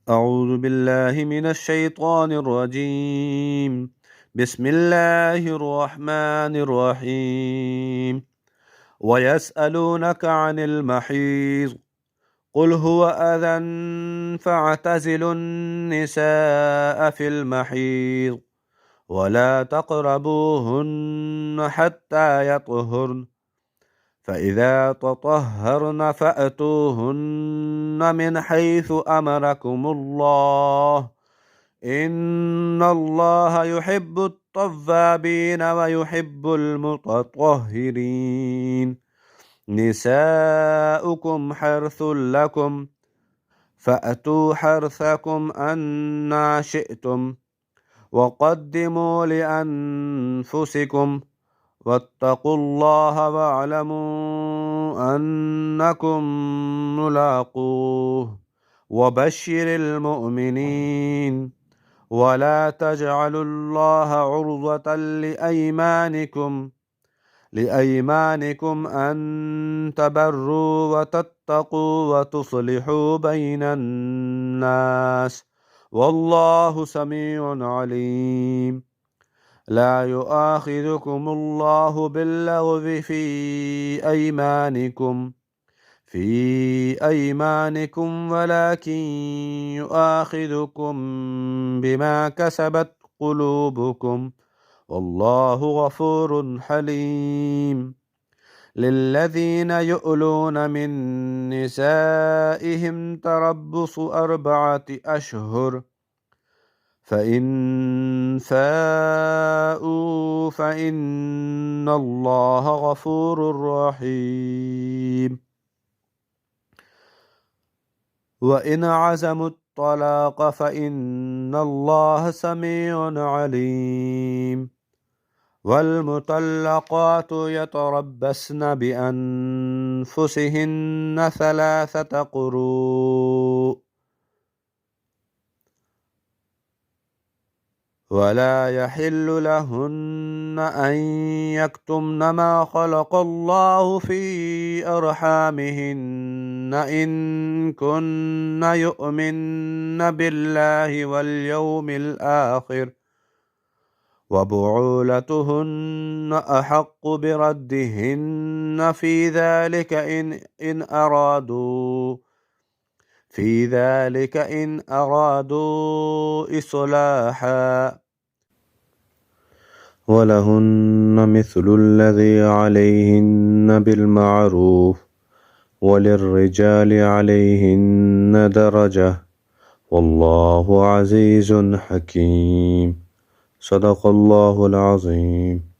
أعوذ بالله من الشيطان الرجيم. بسم الله الرحمن الرحيم. ويسألونك عن المحيض قل هو أذى فاعتزلوا النساء في المحيض ولا تقربوهن حتى يطهرن فإذا تطهرن فأتوهن من حيث أمركم الله إن الله يحب التوابين ويحب المتطهرين. نساؤكم حرث لكم فأتوا حرثكم أنى شئتم وقدموا لأنفسكم واتقوا الله واعلموا أنكم ملاقوه وبشر المؤمنين. ولا تجعلوا الله عرضة لأيمانكم أن تبروا وتتقوا وتصلحوا بين الناس والله سميع عليم. لا يؤاخذكم الله باللغو في أيمانكم ولكن يؤاخذكم بما كسبت قلوبكم والله غفور حليم. للذين يؤلون من نسائهم تربص 4 أشهر فإن فاءوا فإن الله غفور رحيم. وإن عزموا الطلاق فإن الله سميع عليم. والمطلقات يتربصن بأنفسهن 3 قروء ولا يحل لهن أن يكتمن ما خلق الله في أرحامهن إن كن يؤمن بالله واليوم الآخر وبعولتهن أحق بردهن في ذلك إن أرادوا إصلاحا ولهن مثل الذي عليهن بالمعروف وللرجال عليهن درجة والله عزيز حكيم. صدق الله العظيم.